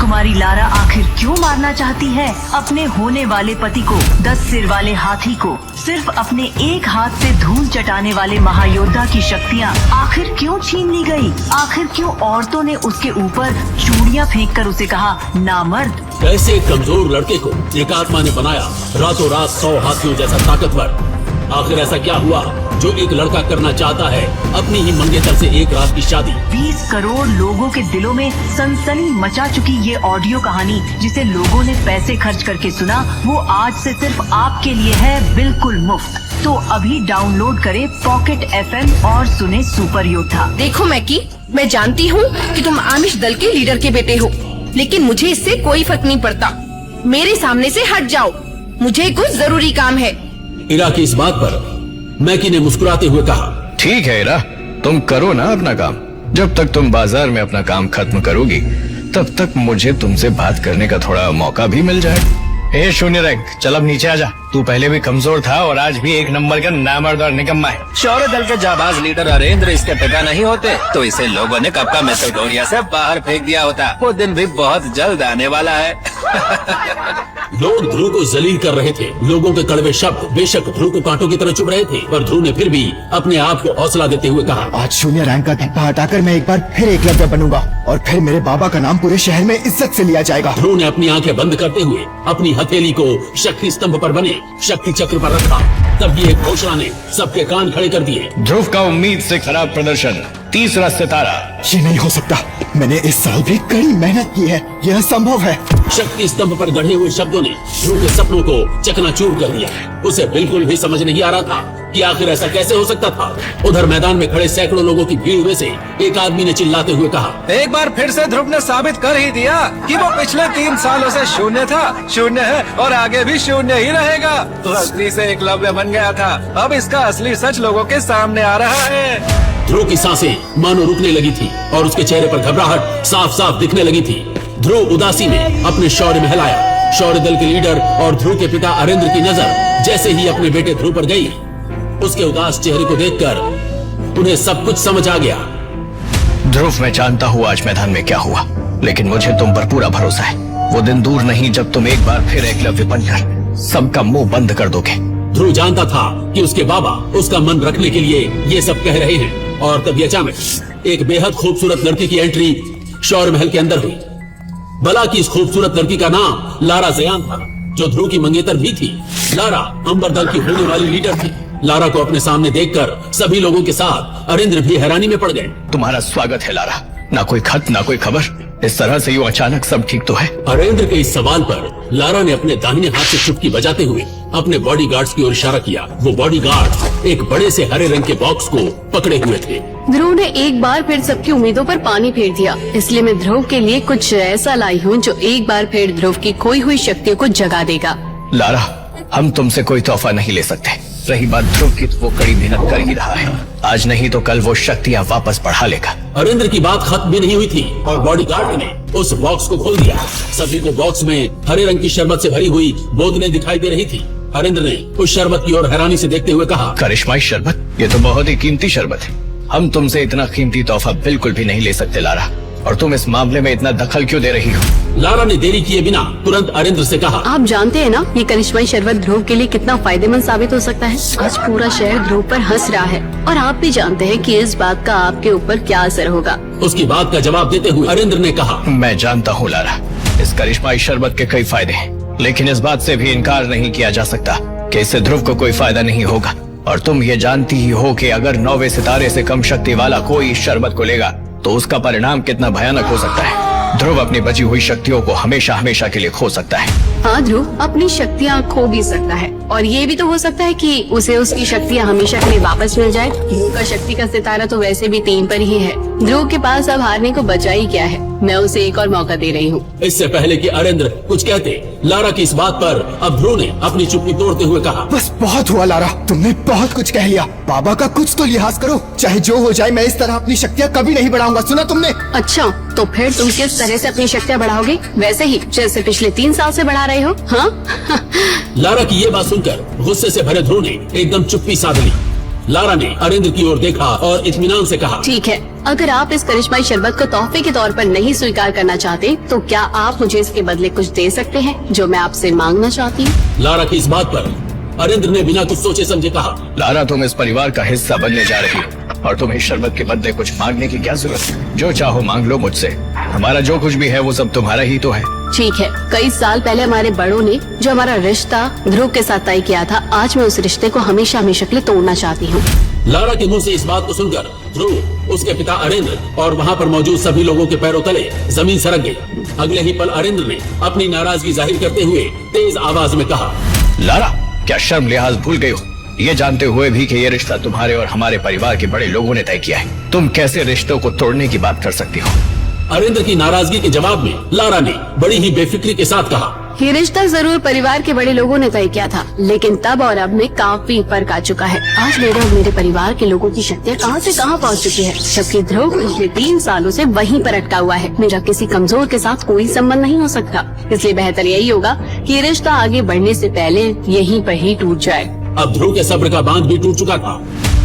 राजकुमारी Lara आखिर क्यों मारना चाहती है अपने होने वाले पति को, 10 सिर वाले हाथी को? सिर्फ अपने एक हाथ से धूल चटाने वाले महायोद्धा की शक्तियाँ आखिर क्यों छीन ली गई? आखिर क्यों औरतों ने उसके ऊपर चूड़ियाँ फेंककर उसे कहा नामर्द? कैसे एक कमजोर लड़के को एक आत्मा ने बनाया रातों रात 100 हाथियों जैसा ताकतवर? आखिर ऐसा क्या हुआ जो एक लड़का करना चाहता है अपनी ही मंगेतर से एक रात की शादी? 20 करोड़ लोगों के दिलों में सनसनी मचा चुकी ये ऑडियो कहानी, जिसे लोगों ने पैसे खर्च करके सुना, वो आज से सिर्फ आपके लिए है बिल्कुल मुफ्त। तो अभी डाउनलोड करें पॉकेट FM और सुने सुपर योद्धा। देखो मैकी, मैं जानती हूँ कि तुम आमिष दल के लीडर के बेटे हो, लेकिन मुझे इससे कोई फर्क नहीं पड़ता। मेरे सामने से हट जाओ, मुझे कुछ जरूरी काम है। इरा की इस बात पर मैकी ने मुस्कुराते हुए कहा, ठीक है इरा, तुम करो ना अपना काम। जब तक तुम बाजार में अपना काम खत्म करोगी तब तक मुझे तुमसे बात करने का थोड़ा मौका भी मिल जाएगा। ए शून्य रैंक, चल अब नीचे आजा। तू पहले भी कमजोर था और आज भी एक नंबर का नामर्द और निकम्मा है। शौर्य दल के जाबाज लीडर अरेंद्र इसके पिता नहीं होते तो इसे लोगों ने कब का मैसेडोनिया से बाहर फेंक दिया होता। वो दिन भी बहुत जल्द आने वाला है। लोग ध्रुव को जलील कर रहे थे। लोगों के कड़वे शब्द बेशक ध्रुव को कांटों की तरह चुभ रहे थे, पर ध्रुव ने फिर भी अपने आप को हौसला देते हुए कहा, आज शून्य रैंक का धब्बा हटाकर मैं एक बार फिर एकलव्य बनूंगा और फिर मेरे बाबा का नाम पूरे शहर में इज्जत से लिया जाएगा। ध्रुव ने अपनी आंखें बंद करते हुए अपनी हथेली को शक्ति स्तंभ पर बने शक्ति चक्र पर रखा। तब ये घोषणा ने सबके कान खड़े कर दिए। ध्रुव का उम्मीद से खराब प्रदर्शन, तीसरा सितारा। ये नहीं हो सकता, मैंने इस साल भी कड़ी मेहनत की है, यह संभव है। शक्ति स्तंभ पर गढ़े हुए शब्दों ने ध्रुव के सपनों को चकनाचूर कर दिया। उसे बिल्कुल भी समझ नहीं आ रहा था कि आखिर ऐसा कैसे हो सकता था। उधर मैदान में खड़े सैकड़ों लोगों की भीड़ में से एक आदमी ने चिल्लाते हुए कहा, एक बार फिर से ध्रुव ने साबित कर ही दिया कि वो पिछले 3 सालों से शून्य था, शून्य है और आगे भी शून्य ही रहेगा। तो असली से एकलव्य बन गया था, अब इसका असली सच लोगों के सामने आ रहा है। ध्रुव की सांसें मानो रुकने लगी थी और उसके चेहरे पर घबराहट साफ साफ दिखने लगी थी। ध्रुव उदासी में अपने शौर्य में हिलाया। शौर्य दल के लीडर और ध्रुव के पिता अरेंद्र की नजर जैसे ही अपने बेटे ध्रुव पर गई, उसके उदास चेहरे को देखकर उन्हें सब कुछ समझ आ गया। ध्रुव, मैं जानता हूँ आज मैदान में क्या हुआ, लेकिन मुझे तुम पर पूरा भरोसा है। वो दिन दूर नहीं जब तुम एक बार फिर एकलव्य बनकर सबका मुंह बंद कर दोगे। ध्रुव जानता था कि उसके बाबा उसका मन रखने के लिए ये सब कह रहे हैं, और तभी अचानक एक बेहद खूबसूरत लड़की की एंट्री शौर्य महल के अंदर हुई। भला की इस खूबसूरत लड़की का नाम लारा ज़यान था, जो ध्रुव की मंगेतर भी थी। लारा अंबर दल की होने वाली लीडर थी। लारा को अपने सामने देखकर सभी लोगों के साथ अरेंद्र भी हैरानी में पड़ गए। तुम्हारा स्वागत है लारा। ना कोई खत, ना कोई खबर, इस तरह से यूं अचानक सब ठीक तो है? अरेंद्र के इस सवाल पर लारा ने अपने दाहिने हाथ से चुटकी बजाते हुए अपने बॉडीगार्ड्स की ओर इशारा किया। वो बॉडीगार्ड्स एक बड़े से हरे रंग के बॉक्स को पकड़े हुए थे। ध्रुव ने एक बार फिर सबकी उम्मीदों पर पानी फेर दिया, इसलिए मैं ध्रुव के लिए कुछ ऐसा लाई हूँ जो एक बार फिर ध्रुव की खोई हुई शक्तियों को जगा देगा। लारा, हम तुमसे कोई तोहफा नहीं ले सकते। रही बात ध्रुव की, तो वो कड़ी मेहनत कर ही रहा है। आज नहीं तो कल वो शक्तियाँ वापस बढ़ा लेगा। अरेंद्र की बात खत्म भी नहीं हुई थी और बॉडीगार्ड ने उस बॉक्स को खोल दिया। सभी को बॉक्स में हरे रंग की शरबत से भरी हुई बोतलें दिखाई दे रही थी। अरेंद्र ने उस शरबत की ओर हैरानी से देखते हुए कहा, करिश्माई शरबत? ये तो बहुत ही कीमती शरबत है। हम तुमसे इतना कीमती तोहफा बिल्कुल भी नहीं ले सकते लारा, और तुम इस मामले में इतना दखल क्यों दे रही हो? लारा ने देरी किए बिना तुरंत अरेंद्र से कहा, आप जानते हैं ना ये करिश्माई शरबत ध्रुव के लिए कितना फायदेमंद साबित हो सकता है। आज पूरा शहर ध्रुव पर हंस रहा है और आप भी जानते हैं कि इस बात का आपके ऊपर क्या असर होगा। उसकी बात का जवाब देते हुए अरेंद्र ने कहा, मैं जानता हूँ लारा, इस करिश्माई शरबत के कई फायदे हैं, लेकिन इस बात से भी इनकार नहीं किया जा सकता कि इससे ध्रुव को कोई फायदा नहीं होगा। और तुम ये जानती ही हो कि अगर 9वें सितारे से कम शक्ति वाला कोई इस शरबत को लेगा तो उसका परिणाम कितना भयानक हो सकता है। ध्रुव अपनी बची हुई शक्तियों को हमेशा हमेशा के लिए खो सकता है। हाँ, ध्रुव अपनी शक्तियाँ खो भी सकता है, और ये भी तो हो सकता है कि उसे उसकी शक्तियाँ हमेशा के लिए वापस मिल जाए। ध्रुव का शक्ति का सितारा तो वैसे भी 3 पर ही है। ध्रुव के पास अब हारने को बचा ही क्या है। मैं उसे एक और मौका दे रही हूँ। इससे पहले कि अरेंद्र कुछ कहते, लारा की इस बात पर अब ध्रुव ने अपनी चुप्पी तोड़ते हुए कहा, बस बहुत हुआ लारा, तुमने बहुत कुछ कह लिया। बाबा का कुछ तो लिहाज करो, चाहे जो हो जाए। मैं इस तरह अपनी शक्तियाँ कभी नहीं बढ़ाऊंगा, सुना तुमने? अच्छा, तो फिर तुम किस तरह से अपनी शक्तियाँ बढ़ाओगे? वैसे ही जैसे पिछले 3 साल से बढ़ा रहे हो। हाँ? लारा की ये बात सुनकर गुस्से से भरे ध्रुव ने एकदम चुप्पी साध ली। लारा ने अरिंद की ओर देखा और इत्मीनान से कहा, ठीक है, अगर आप इस करिश्माई शरबत को तोहफे के तौर पर नहीं स्वीकार करना चाहते तो क्या आप मुझे इसके बदले कुछ दे सकते हैं जो मैं आपसे मांगना चाहती हूँ। लारा की इस बात पर अरिंद ने बिना कुछ सोचे समझे कहा, लारा, तुम इस परिवार का हिस्सा बनने जा रही हो और तुम्हें शरबत के बदले कुछ मांगने की क्या जरूरत है। जो चाहो मांग लो मुझसे, हमारा जो कुछ भी है वो सब तुम्हारा ही तो है। ठीक है, कई साल पहले हमारे बड़ों ने जो हमारा रिश्ता ध्रुव के साथ तय किया था, आज मैं उस रिश्ते को हमेशा हमेशा के लिए तोड़ना चाहती हूँ। लारा के मुंह से इस बात को सुनकर ध्रुव, उसके पिता अरिंद और वहाँ पर मौजूद सभी लोगों के पैरों तले जमीन सरक गई। अगले ही पल अरिंद ने अपनी नाराजगी जाहिर करते हुए तेज आवाज में कहा, लारा, क्या शर्म लिहाज भूल गई हो? ये जानते हुए भी कि ये रिश्ता तुम्हारे और हमारे परिवार के बड़े लोगों ने तय किया है, तुम कैसे रिश्तों को तोड़ने की बात कर सकती हो? अरिंद की नाराजगी के जवाब में लारा ने बड़ी ही बेफिक्री के साथ कहा, ये रिश्ता जरूर परिवार के बड़े लोगों ने तय किया था, लेकिन तब और अब में काफी फर्क आ चुका है। आज मेरे और मेरे परिवार के लोगों की शक्तियाँ कहां से कहां पहुंच चुकी है, जबकि ध्रुव पिछले 3 सालों से वहीं पर अटका हुआ है। मेरा किसी कमजोर के साथ कोई संबंध नहीं हो सकता, इसलिए बेहतर यही होगा कि ये रिश्ता आगे बढ़ने से पहले यहीं पर ही टूट जाए। अब ध्रुव के सब्र का बांध भी टूट चुका था।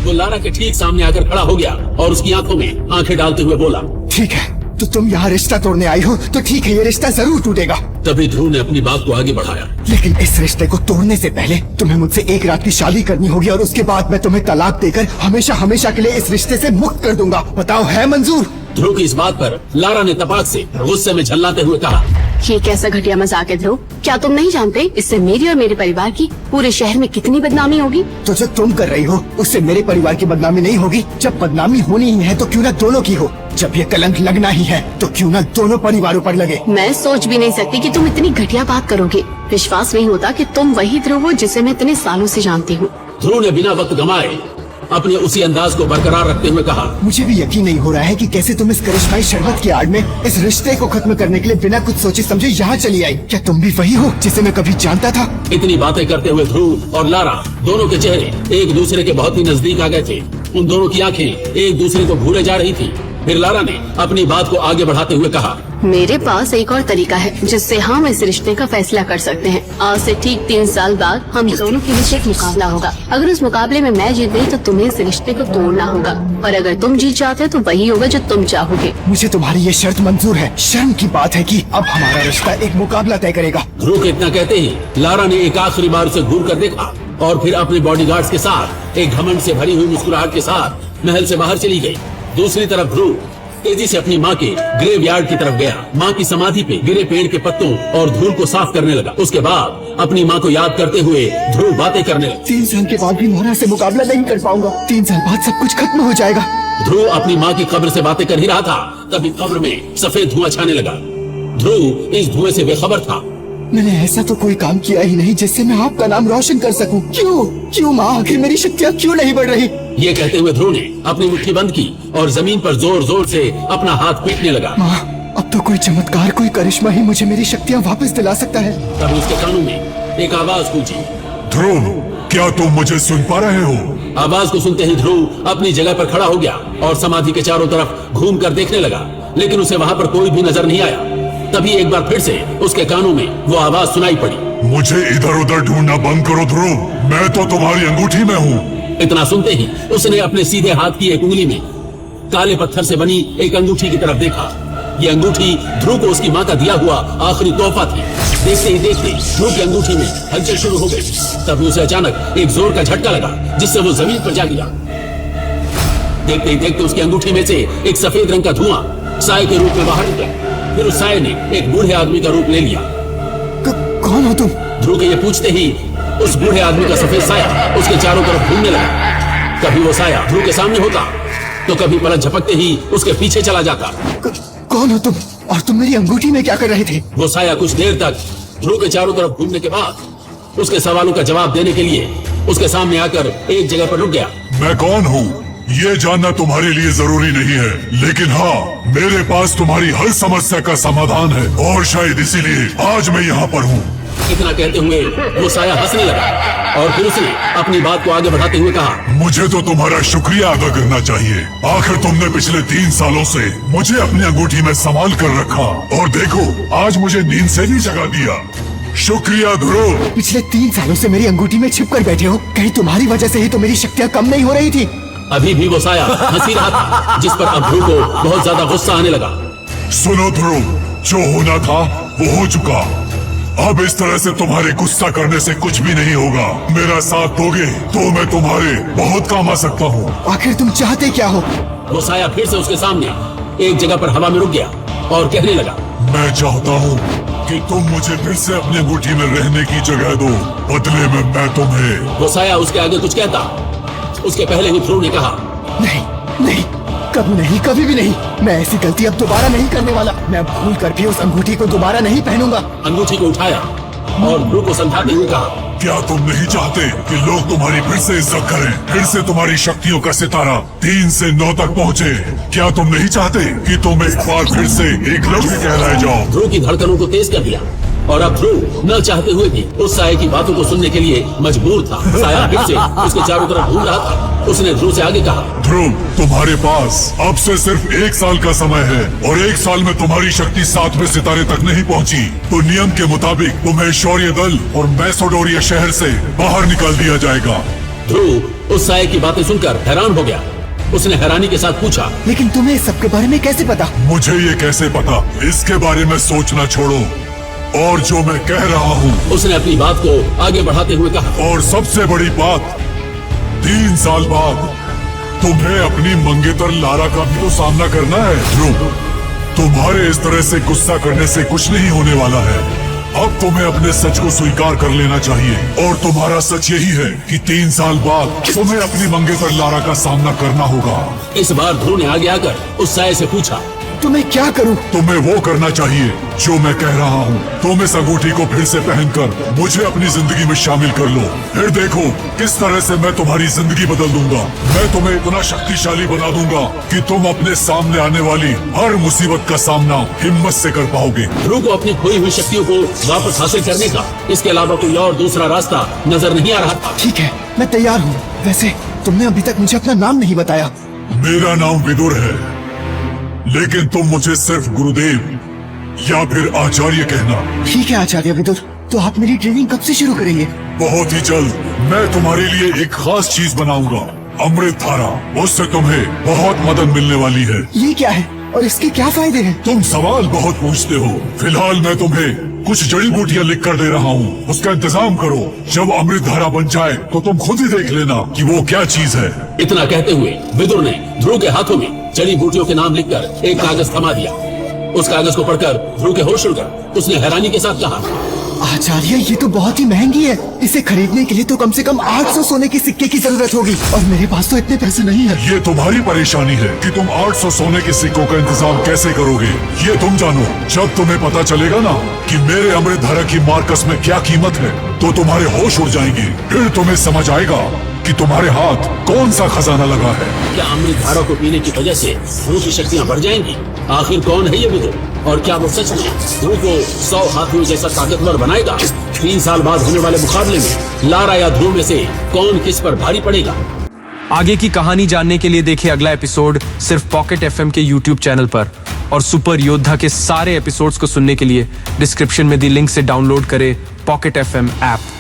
वो लारा के ठीक सामने आकर खड़ा हो गया और उसकी आंखों में आंखें डालते हुए बोला, ठीक है, तो तुम यहाँ रिश्ता तोड़ने आई हो तो ठीक है, ये रिश्ता जरूर टूटेगा। तभी ध्रुव ने अपनी बात को आगे बढ़ाया, लेकिन इस रिश्ते को तोड़ने से पहले तुम्हें मुझसे एक रात की शादी करनी होगी और उसके बाद मैं तुम्हें तलाक देकर हमेशा हमेशा के लिए इस रिश्ते से मुक्त कर दूंगा। बताओ, है मंजूर? ध्रुव की इस बात पर लारा ने तपाक से गुस्से में झल्लाते हुए कहा, ये कैसा घटिया मजाक है ध्रुव? क्या तुम नहीं जानते इससे मेरी और मेरे परिवार की पूरे शहर में कितनी बदनामी होगी? तो जो तुम कर रही हो उससे मेरे परिवार की बदनामी नहीं होगी? जब बदनामी होनी ही है तो क्यों ना दोनों की हो। जब ये कलंक लगना ही है तो क्यों ना दोनों परिवारों पर लगे। मैं सोच भी नहीं सकती कि तुम इतनी घटिया बात करोगे। विश्वास नहीं होता कि तुम वही ध्रुव हो जिसे मैं इतने सालों से जानती हूँ। ध्रुव ने बिना वक्त गंवाए अपने उसी अंदाज को बरकरार रखते हुए कहा, मुझे भी यकीन नहीं हो रहा है कि कैसे तुम इस करिश्माई शरबत की आड़ में इस रिश्ते को खत्म करने के लिए बिना कुछ सोचे समझे यहाँ चली आई। क्या तुम भी वही हो जिसे मैं कभी जानता था? इतनी बातें करते हुए ध्रुव और लारा दोनों के चेहरे एक दूसरे के बहुत ही नजदीक आ गए थे। उन दोनों की आंखें एक दूसरे को भूले जा रही थी। फिर लारा ने अपनी बात को आगे बढ़ाते हुए कहा, मेरे पास एक और तरीका है जिससे हम इस रिश्ते का फैसला कर सकते हैं। आज से ठीक 3 साल बाद हम दोनों के बीच एक मुकाबला होगा। अगर उस मुकाबले में मैं जीत गई तो तुम्हें इस रिश्ते को तोड़ना होगा, और अगर तुम जीत जाते हो तो वही होगा जो तुम चाहोगे। मुझे तुम्हारी ये शर्त मंजूर है। शर्म की बात है कि अब हमारा रिश्ता एक मुकाबला तय करेगा। ध्रुव के इतना कहते ही लारा ने एक आखिरी बार उसे घूर कर देखा और फिर अपने बॉडीगार्ड्स के साथ एक घमंड से भरी हुई मुस्कुराहट के साथ महल से बाहर चली गई। दूसरी तरफ ध्रुव तेजी से अपनी माँ के ग्रेवयार्ड की तरफ गया। माँ की समाधि पे गिरे पेड़ के पत्तों और धूल को साफ करने लगा। उसके बाद अपनी माँ को याद करते हुए ध्रुव बातें करने लगा। 3 साल के बाद भी मोहरा से मुकाबला नहीं कर पाऊंगा। 3 साल बाद सब कुछ खत्म हो जाएगा। ध्रुव अपनी माँ की कब्र से बातें कर ही रहा था, तभी कब्र में सफेद धुआं छाने लगा। ध्रुव इस धुएं से बेखबर था। मैंने ऐसा तो कोई काम किया ही नहीं जिससे मैं आपका नाम रोशन कर सकूं। क्यों माँ, आखिर मेरी शक्तियाँ क्यों नहीं बढ़ रही? ये कहते हुए ध्रुव ने अपनी मुट्ठी बंद की और जमीन पर जोर जोर से अपना हाथ पीटने लगा। माँ, अब तो कोई चमत्कार, कोई करिश्मा ही मुझे मेरी शक्तियाँ वापस दिला सकता है। तभी उसके कानों में एक आवाज गूंजी, ध्रुव, क्या तुम मुझे सुन पा रहे हो? आवाज को सुनते ही ध्रुव अपनी जगह पर खड़ा हो गया और समाधि के चारों तरफ घूम कर देखने लगा, लेकिन उसे वहाँ पर कोई भी नजर नहीं आया। तभी एक बार फिर से उसके कानों में वो आवाज सुनाई पड़ी, मुझे इधर उधर ढूंढना बंद करो ध्रुव, मैं तो तुम्हारी अंगूठी में हूँ। इतना सुनते ही उसने अपने सीधे हाथ की एक उंगली में काले पत्थर से बनी एक अंगूठी की तरफ देखा। ये अंगूठी ध्रुव को उसकी माँ का दिया हुआ आखिरी तोहफा थी। देखते ही देखते ध्रुव की अंगूठी में हलचल शुरू हो गई। तभी उसे अचानक एक जोर का झटका लगा जिससे वो जमीन पर जा गिरा। देखते ही देखते उसकी अंगूठी में से एक सफेद रंग का धुआं साए के रूप में बाहर निकला। फिर उस साए ने एक बूढ़े आदमी का रूप ले लिया। कौन हो तुम? ध्रुव के ये पूछते ही उस बूढ़े आदमी का सफेद साया उसके चारों तरफ घूमने लगा। कभी वो साया ध्रुव के सामने होता तो कभी पलक झपकते ही उसके पीछे चला जाता। कौन हो तुम और तुम मेरी अंगूठी में क्या कर रहे थे? वो साया कुछ देर तक ध्रुव के चारों तरफ घूमने के बाद उसके सवालों का जवाब देने के लिए उसके सामने आकर एक जगह पर रुक गया। मैं कौन हूँ ये जानना तुम्हारे लिए जरूरी नहीं है, लेकिन हाँ, मेरे पास तुम्हारी हर समस्या का समाधान है और शायद इसीलिए आज मैं यहाँ पर हूँ। इतना कहते हुए वो साया हंसने लगा और फिर उसने अपनी बात को आगे बढ़ाते हुए कहा, मुझे तो तुम्हारा शुक्रिया अदा करना चाहिए। आखिर तुमने पिछले 3 सालों से मुझे अपनी अंगूठी में संभाल कर रखा और देखो आज मुझे नींद से भी जगा दिया। शुक्रिया ध्रुव। पिछले 3 सालों से मेरी अंगूठी में छिप कर बैठे हो, कहीं तुम्हारी वजह से ही तो मेरी शक्तियाँ कम नहीं हो रही थी। अभी भी वो साया हंसी रहा था, जिस पर अब ध्रुव को बहुत ज्यादा गुस्सा आने लगा। सुनो ध्रुव, जो होना था वो हो चुका। अब इस तरह से तुम्हारे गुस्सा करने से कुछ भी नहीं होगा। मेरा साथ दोगे तो मैं तुम्हारे बहुत काम आ सकता हूँ। आखिर तुम चाहते क्या हो? वो साया फिर से उसके सामने एक जगह पर हवा में रुक गया और कहने लगा, मैं चाहता हूँ कि तुम मुझे फिर से अपनी अंगूठी में रहने की जगह दो, बदले में मैं तुम्हें। वो साया उसके आगे कुछ कहता, उसके पहले ही ध्रुव ने कहा, नहीं नहीं, कभी नहीं, कभी भी नहीं। मैं ऐसी गलती अब दोबारा नहीं करने वाला। मैं भूल कर भी उस अंगूठी को दोबारा नहीं पहनूंगा। अंगूठी को उठाया और ध्रुव को समझाते हुए कहा, क्या तुम नहीं चाहते कि लोग तुम्हारी फिर से इज्जत करें, फिर से तुम्हारी शक्तियों का सितारा 3 से 9 तक पहुँचे? क्या तुम नहीं चाहते कि तुम एक बार फिर से एकलव्य कहलाए जाओ? ध्रुव की धड़कनों को तेज कर दिया और अब ध्रुव न चाहते हुए भी उस साये की बातों को सुनने के लिए मजबूर था। साया फिर से उसके चारों तरफ घूम रहा था। उसने ध्रुव से आगे कहा, ध्रुव, तुम्हारे पास अब से सिर्फ 1 साल का समय है और 1 साल में तुम्हारी शक्ति 7वें सितारे तक नहीं पहुंची तो नियम के मुताबिक तुम्हें शौर्य दल और मैसोडोरिया शहर से बाहर निकाल दिया जाएगा। ध्रुव उस साये की बातें सुनकर हैरान हो गया। उसने हैरानी के साथ पूछा, लेकिन तुम्हें इस सब के बारे में कैसे पता? मुझे ये कैसे पता, इसके बारे में सोचना छोड़ो और जो मैं कह रहा हूँ। उसने अपनी बात को आगे बढ़ाते हुए कहा, और सबसे बड़ी बात, 3 साल बाद तुम्हें अपनी मंगेतर लारा का भी तो सामना करना है। ध्रुव, तुम्हारे इस तरह से गुस्सा करने से कुछ नहीं होने वाला है। अब तुम्हें अपने सच को स्वीकार कर लेना चाहिए और तुम्हारा सच यही है कि 3 साल बाद तुम्हें अपनी मंगेतर लारा का सामना करना होगा। इस बार ध्रुव ने आगे आकर उस साये से पूछा, तो मैं क्या करूं? तुम्हें वो करना चाहिए जो मैं कह रहा हूँ। तुम इस अंगूठी को फिर से पहनकर मुझे अपनी जिंदगी में शामिल कर लो, फिर देखो किस तरह से मैं तुम्हारी जिंदगी बदल दूंगा। मैं तुम्हें इतना शक्तिशाली बना दूंगा कि तुम अपने सामने आने वाली हर मुसीबत का सामना हिम्मत से कर पाओगे। ध्रुव को अपनी खोई हुई शक्तियों को वापस हासिल करने का इसके अलावा कोई और दूसरा रास्ता नजर नहीं आ रहा था। ठीक है, मैं तैयार हूँ। वैसे तुमने अभी तक मुझे अपना नाम नहीं बताया। मेरा नाम विदुर है, लेकिन तुम मुझे सिर्फ गुरुदेव या फिर आचार्य कहना। ठीक है आचार्य विदुर, तो आप मेरी ट्रेनिंग कब से शुरू करेंगे? बहुत ही जल्द मैं तुम्हारे लिए एक खास चीज बनाऊंगा, अमृत धारा। उससे तुम्हें बहुत मदद मिलने वाली है। ये क्या है और इसके क्या फायदे हैं? तुम सवाल बहुत पूछते हो। फिलहाल मैं तुम्हें कुछ जड़ी बूटियां लिख कर दे रहा हूँ, उसका इंतजाम करो। जब अमृत धारा बन जाए तो तुम खुद ही देख लेना कि वो क्या चीज है। इतना कहते हुए विदुर ने ध्रुव के हाथों में जड़ी बूटियों के नाम लिखकर एक कागज थमा दिया। उस कागज को पढ़कर ध्रुव के होश उड़ गए। उसने हैरानी के साथ कहा, आचार्य ये तो बहुत ही महंगी है। इसे खरीदने के लिए तो कम से कम 800 सोने के सिक्के की जरूरत होगी और मेरे पास तो इतने पैसे नहीं है। ये तुम्हारी परेशानी है कि तुम 800 सोने के सिक्कों का इंतजाम कैसे करोगे। ये तुम जानो। जब तुम्हें पता चलेगा ना कि मेरे अमृत धारा की मार्कस में क्या कीमत है तो तुम्हारे होश उड़ जाएंगे। फिर तुम्हें समझ आएगा कि तुम्हारे हाथ कौन सा खजाना लगा है। क्या अमृत धारा को पीने की वजह से ध्रुव की शक्तियाँ बढ़ जाएंगी? आखिर कौन है ये विदुर और क्या वो सच में ध्रुव को 100 हाथियों जैसा ताकतवर बनाएगा? 3 साल बाद होने वाले मुकाबले में लारा या ध्रुव में से कौन किस पर भारी पड़ेगा? आगे की कहानी जानने के लिए देखिए अगला एपिसोड सिर्फ पॉकेट एफएम के यूट्यूब चैनल पर और सुपर योद्धा के सारे एपिसोड्स को सुनने के लिए डिस्क्रिप्शन में दी लिंक से डाउनलोड करें पॉकेट एफएम ऐप।